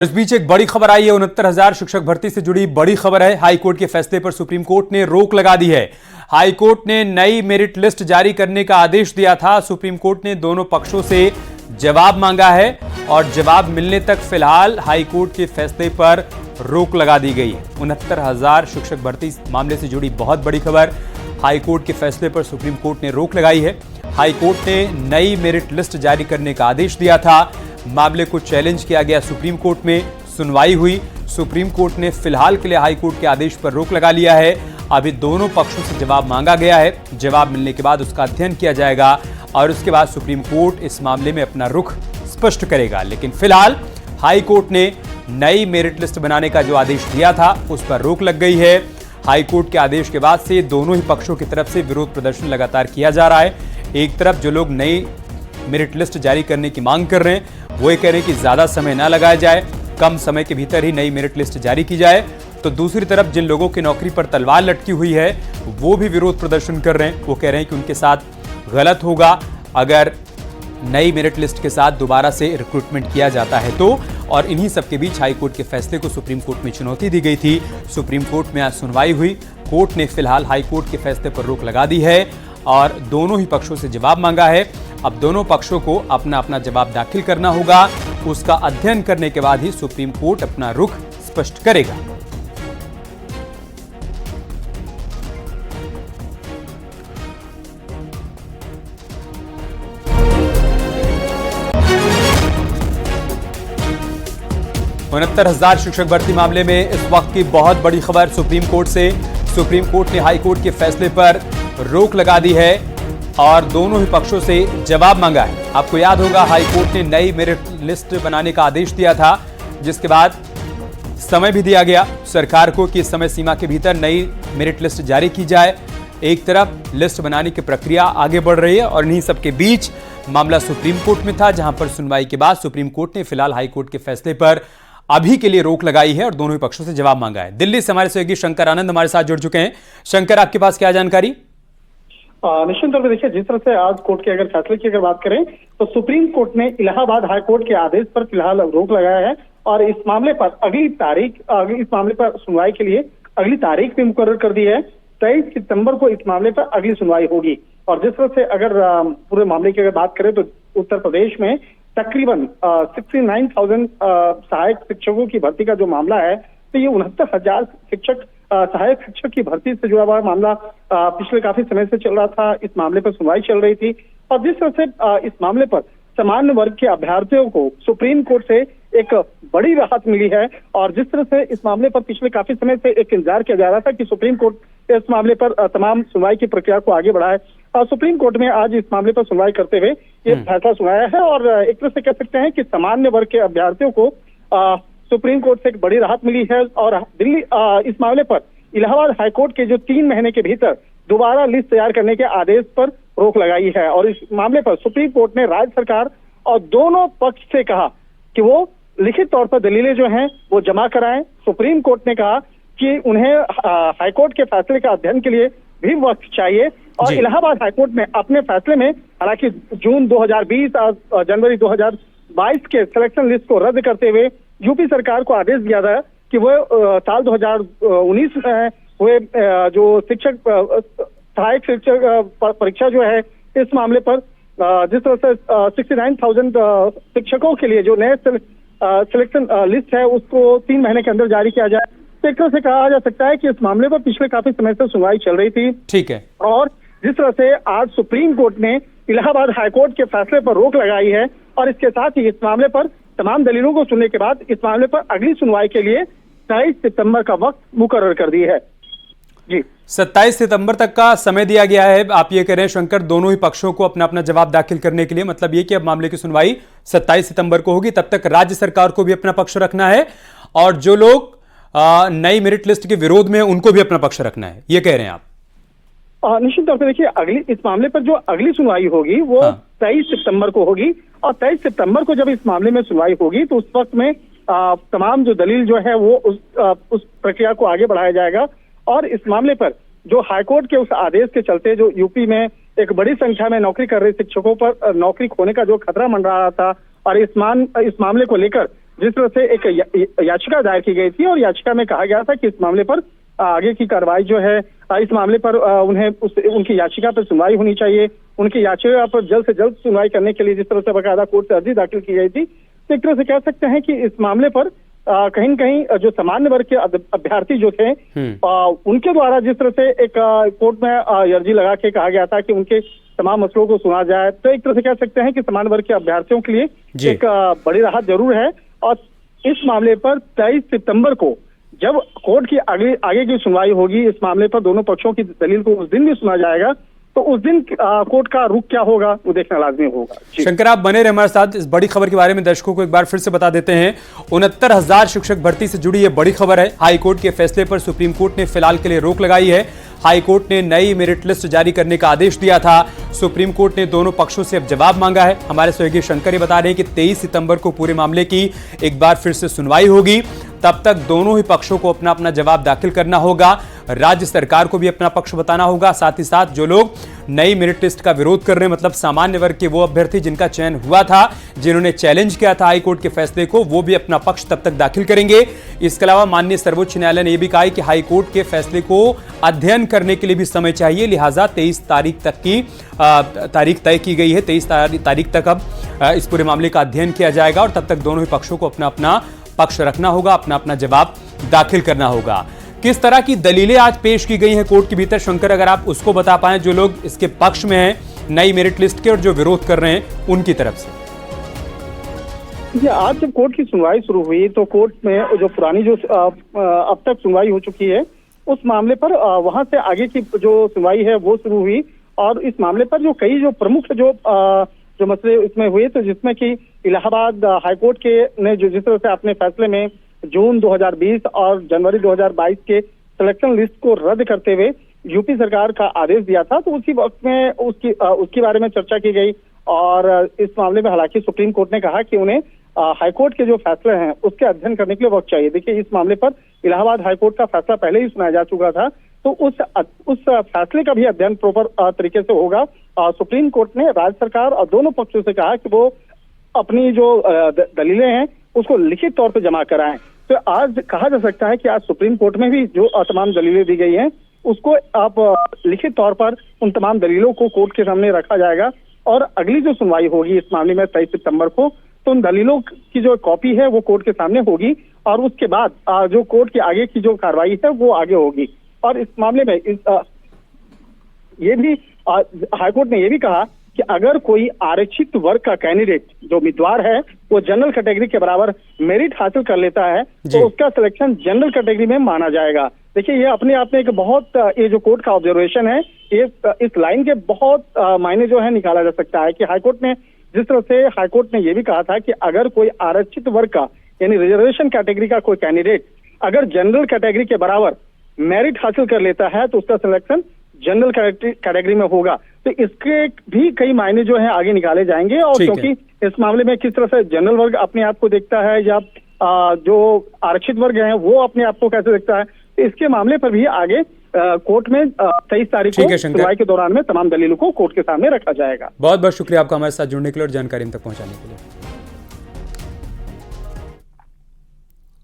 इस बीच एक बड़ी खबर आई है। 69,000 शिक्षक भर्ती से जुड़ी बड़ी खबर है। हाईकोर्ट के फैसले पर सुप्रीम कोर्ट ने रोक लगा दी है। हाईकोर्ट ने नई मेरिट लिस्ट जारी करने का आदेश दिया था। सुप्रीम कोर्ट ने दोनों पक्षों से जवाब मांगा है और जवाब मिलने तक फिलहाल हाईकोर्ट के फैसले पर रोक लगा दी गई है। 69,000 शिक्षक भर्ती मामले से जुड़ी बहुत बड़ी खबर। हाईकोर्ट के फैसले पर सुप्रीम कोर्ट ने रोक लगाई है। हाईकोर्ट ने नई मेरिट लिस्ट जारी करने का आदेश दिया था। मामले को चैलेंज किया गया सुप्रीम कोर्ट में, सुनवाई हुई। सुप्रीम कोर्ट ने फिलहाल के लिए हाईकोर्ट के आदेश पर रोक लगा लिया है। अभी दोनों पक्षों से जवाब मांगा गया है। जवाब मिलने के बाद उसका अध्ययन किया जाएगा और उसके बाद सुप्रीम कोर्ट इस मामले में अपना रुख स्पष्ट करेगा। लेकिन फिलहाल हाईकोर्ट ने नई मेरिट लिस्ट बनाने का जो आदेश दिया था उस पर रोक लग गई है। हाईकोर्ट के आदेश के बाद से दोनों ही पक्षों की तरफ से विरोध प्रदर्शन लगातार किया जा रहा है। एक तरफ जो लोग नई मेरिट लिस्ट जारी करने की मांग कर रहे हैं वो ये कह रहे हैं कि ज्यादा समय ना लगाया जाए, कम समय के भीतर ही नई मेरिट लिस्ट जारी की जाए। तो दूसरी तरफ जिन लोगों की नौकरी पर तलवार लटकी हुई है वो भी विरोध प्रदर्शन कर रहे हैं। वो कह रहे हैं कि उनके साथ गलत होगा अगर नई मेरिट लिस्ट के साथ दोबारा से रिक्रूटमेंट किया जाता है तो। और इन्हीं सबके बीच हाईकोर्ट के फैसले को सुप्रीम कोर्ट में चुनौती दी गई थी। सुप्रीम कोर्ट में आज सुनवाई हुई। कोर्ट ने फिलहाल हाईकोर्ट के फैसले पर रोक लगा दी है और दोनों ही पक्षों से जवाब मांगा है। अब दोनों पक्षों को अपना अपना जवाब दाखिल करना होगा। उसका अध्ययन करने के बाद ही सुप्रीम कोर्ट अपना रुख स्पष्ट करेगा। उनहत्तर 69,000 शिक्षक भर्ती मामले में इस वक्त की बहुत बड़ी खबर सुप्रीम कोर्ट से। सुप्रीम कोर्ट ने हाईकोर्ट के फैसले पर रोक लगा दी है और दोनों ही पक्षों से जवाब मांगा है। आपको याद होगा हाईकोर्ट ने नई मेरिट लिस्ट बनाने का आदेश दिया था, जिसके बाद समय भी दिया गया सरकार को कि इस समय सीमा के भीतर नई मेरिट लिस्ट जारी की जाए। एक तरफ लिस्ट बनाने की प्रक्रिया आगे बढ़ रही है और इन्हीं सबके बीच मामला सुप्रीम कोर्ट में था, जहां पर सुनवाई के बाद सुप्रीम कोर्ट ने फिलहाल हाईकोर्ट के फैसले पर अभी के लिए रोक लगाई है और दोनों ही पक्षों से जवाब मांगा है। दिल्ली से हमारे सहयोगी शंकर आनंद हमारे साथ जुड़ चुके हैं। शंकर, आपके पास क्या जानकारी? निश्चित तौर पर देखिए, जिस तरह से आज कोर्ट के अगर फैसले की अगर बात करें तो सुप्रीम कोर्ट ने इलाहाबाद हाई कोर्ट के आदेश पर फिलहाल रोक लगाया है और इस मामले पर इस मामले पर सुनवाई के लिए अगली तारीख भी मुकर्रर कर दी है। 23 सितंबर को इस मामले पर अगली सुनवाई होगी। और जिस तरह से अगर पूरे मामले की अगर बात करें तो उत्तर प्रदेश में तकरीबन 69,000 सहायक शिक्षकों की भर्ती का जो मामला है, तो ये 69,000 सहायक शिक्षक की भर्ती से जुड़ा हुआ मामला पिछले काफी समय से चल रहा था। इस मामले पर सुनवाई चल रही थी और जिस तरह से इस मामले पर सामान्य वर्ग के अभ्यर्थियों को सुप्रीम कोर्ट से एक बड़ी राहत मिली है और जिस तरह से इस मामले पर पिछले काफी समय से एक इंतजार किया जा रहा था कि सुप्रीम कोर्ट इस मामले पर तमाम सुनवाई की प्रक्रिया को आगे बढ़ाए और सुप्रीम कोर्ट में आज इस मामले पर सुनवाई करते हुए ये फैसला सुनाया है। और एक तरह से कह सकते हैं कि सामान्य वर्ग के अभ्यर्थियों को सुप्रीम कोर्ट से एक बड़ी राहत मिली है और दिल्ली इस मामले पर इलाहाबाद हाईकोर्ट के जो 3 महीने के भीतर दोबारा लिस्ट तैयार करने के आदेश पर रोक लगाई है। और इस मामले पर सुप्रीम कोर्ट ने राज्य सरकार और दोनों पक्ष से कहा कि वो लिखित तौर पर दलीलें जो हैं वो जमा कराएं। सुप्रीम कोर्ट ने कहा कि उन्हें हाईकोर्ट के फैसले का अध्ययन के लिए भी वक्त चाहिए और इलाहाबाद हाईकोर्ट ने अपने फैसले में हालांकि जून 2020 और जनवरी 2022 के सिलेक्शन लिस्ट को रद्द करते हुए यूपी सरकार को आदेश दिया था कि वो साल 2019 में हुए जो सहायक शिक्षक परीक्षा जो है इस मामले पर जिस तरह से 69,000 शिक्षकों के लिए जो नए सिलेक्शन लिस्ट है उसको 3 महीने के अंदर जारी किया जाए। तो एक तरह से कहा जा सकता है कि इस मामले पर पिछले काफी समय से सुनवाई चल रही थी। ठीक है। और जिस तरह से आज सुप्रीम कोर्ट ने इलाहाबाद हाईकोर्ट के फैसले पर रोक लगाई है और इसके साथ ही इस मामले पर तमाम दलीलों को सुनने के बाद इस मामले पर अगली सुनवाई के लिए 27 सितंबर का वक्त मुकर्रर कर दी है। जी, 27 सितंबर तक का समय दिया गया है। आप ये कह रहे हैं शंकर, दोनों ही पक्षों को अपना अपना जवाब दाखिल करने के लिए। मतलब ये कि अब मामले की सुनवाई 27 सितंबर को होगी। तब तक राज्य सरकार को भी अपना पक्ष रखना है और जो लोग नई मेरिट लिस्ट के विरोध में उनको भी अपना पक्ष रखना है, ये कह रहे हैं आप? निश्चित तौर पर देखिए, इस मामले पर जो अगली सुनवाई होगी वो 23 सितंबर को होगी और 23 सितंबर को जब इस मामले में सुनवाई होगी तो उस वक्त में तमाम जो दलील जो है वो उस प्रक्रिया को आगे बढ़ाया जाएगा। और इस मामले पर जो हाईकोर्ट के उस आदेश के चलते जो यूपी में एक बड़ी संख्या में नौकरी कर रहे शिक्षकों पर नौकरी खोने का जो खतरा मंडरा रहा था और इस मामले को लेकर जिस तरह से एक याचिका दायर की गई थी और याचिका में कहा गया था कि इस मामले पर आगे की कार्रवाई जो है, इस मामले पर उन्हें उनकी याचिका पर सुनवाई होनी चाहिए। उनकी याचिका पर जल्द से जल्द सुनवाई करने के लिए जिस तरह से बाकायदा कोर्ट से अर्जी दाखिल की गई थी, तो एक तरह से कह सकते हैं कि इस मामले पर कहीं न कहीं जो सामान्य वर्ग के अभ्यर्थी जो थे उनके द्वारा जिस तरह से एक कोर्ट में अर्जी लगा के कहा गया था कि उनके तमाम मसलों को सुना जाए, तो एक तरह से कह सकते हैं कि सामान्य वर्ग के अभ्यर्थियों के लिए एक बड़ी राहत जरूर है। और इस मामले पर 23 सितंबर को जब कोर्ट की आगे की सुनवाई होगी, इस मामले पर दोनों पक्षों की दलील को उस दिन भी सुना जाएगा, तो उस दिन कोर्ट का रुख क्या होगा वो देखना लाजमी होगा। शंकर, आप बने रहे हमारे साथ। इस बड़ी खबर के बारे में दर्शकों को एक बार फिर से बता देते हैं। 69,000 शिक्षक भर्ती से जुड़ी यह बड़ी खबर है। हाईकोर्ट के फैसले पर सुप्रीम कोर्ट ने फिलहाल के लिए रोक लगाई है। हाईकोर्ट ने नई मेरिट लिस्ट जारी करने का आदेश दिया था। सुप्रीम कोर्ट ने दोनों पक्षों से अब जवाब मांगा है। हमारे सहयोगी शंकर ये बता रहे हैं कि 23 सितंबर को पूरे मामले की एक बार फिर से सुनवाई होगी। तब तक दोनों ही पक्षों को अपना अपना जवाब दाखिल करना होगा। राज्य सरकार को भी अपना पक्ष बताना होगा। साथ ही साथ जो लोग नई मेरिट लिस्ट का विरोध कर रहे हैं, मतलब सामान्य वर्ग के वो अभ्यर्थी जिनका चयन हुआ था, जिन्होंने चैलेंज किया था हाईकोर्ट के फैसले को, वो भी अपना पक्ष तब तक दाखिल करेंगे। इसके अलावा माननीय सर्वोच्च न्यायालय ने यह भी कहा है कि हाईकोर्ट के फैसले को अध्ययन करने के लिए भी समय चाहिए। लिहाजा 23 तारीख तक की तारीख तय की गई है। 23 तारीख तक अब इस पूरे मामले का अध्ययन किया जाएगा और तब तक दोनों ही पक्षों को अपना अपना पक्ष रखना होगा, अपना अपना जवाब दाखिल करना होगा। किस तरह की दलीलें आज पेश की गई हैं कोर्ट के भीतर, शंकर, अगर आप उसको बता पाएं, जो लोग इसके पक्ष में हैं नई मेरिट लिस्ट के और जो विरोध कर रहे हैं उनकी तरफ से। आज जब कोर्ट की सुनवाई शुरू हुई तो कोर्ट में जो पुरानी जो अब तक सुनवाई हो चुकी है उस मामले पर वहां से आगे की जो सुनवाई है वो शुरू हुई। और इस मामले पर जो कई जो प्रमुख जो मसले इसमें हुए, तो जिसमें कि इलाहाबाद हाईकोर्ट के ने जो जिस तरह से अपने फैसले में जून 2020 और जनवरी 2022 के सिलेक्शन लिस्ट को रद्द करते हुए यूपी सरकार का आदेश दिया था, तो उसी वक्त में उसके बारे में चर्चा की गई। और इस मामले में हालांकि सुप्रीम कोर्ट ने कहा कि उन्हें हाईकोर्ट के जो फैसले हैं उसके अध्ययन करने के लिए वक्त चाहिए। देखिए, इस मामले पर इलाहाबाद हाईकोर्ट का फैसला पहले ही सुनाया जा चुका था, तो उस फैसले का भी अध्ययन प्रॉपर तरीके से होगा। सुप्रीम कोर्ट ने राज्य सरकार और दोनों पक्षों से कहा कि वो अपनी जो दलीलें हैं उसको लिखित तौर पर जमा कराएं। तो आज कहा जा सकता है कि आज सुप्रीम कोर्ट में भी जो तमाम दलीलें दी गई हैं उसको आप लिखित तौर पर उन तमाम दलीलों को कोर्ट के सामने रखा जाएगा। और अगली जो सुनवाई होगी इस मामले में 23 सितंबर को, तो उन दलीलों की जो कॉपी है वो कोर्ट के सामने होगी और उसके बाद जो कोर्ट की आगे की जो कार्रवाई है वो आगे होगी। और इस मामले में ये भी हाईकोर्ट ने ये भी कहा कि अगर कोई आरक्षित वर्ग का कैंडिडेट जो उम्मीदवार है वो जनरल कैटेगरी के बराबर मेरिट हासिल कर लेता है तो उसका सिलेक्शन जनरल कैटेगरी में माना जाएगा। देखिए, ये अपने आप में एक बहुत ये जो कोर्ट का ऑब्जर्वेशन है, ये इस लाइन के बहुत मायने जो है निकाला जा सकता है कि हाईकोर्ट ने जिस तरह से हाईकोर्ट ने ये भी कहा था कि अगर कोई आरक्षित वर्ग का यानी रिजर्वेशन कैटेगरी का कोई कैंडिडेट अगर जनरल कैटेगरी के बराबर मेरिट हासिल कर लेता है तो उसका सिलेक्शन जनरल कैटेगरी में होगा। तो इसके भी कई मायने जो है आगे निकाले जाएंगे। और क्योंकि इस मामले में किस तरह से जनरल वर्ग अपने आप को देखता है या जो आरक्षित वर्ग है वो अपने आप को कैसे देखता है, तो इसके मामले पर भी आगे कोर्ट में 23 तारीख को सुनवाई के दौरान में तमाम दलीलों को कोर्ट के सामने रखा जाएगा। बहुत बहुत शुक्रिया आपका हमारे साथ जुड़ने के लिए और जानकारी हम तक पहुंचाने के लिए।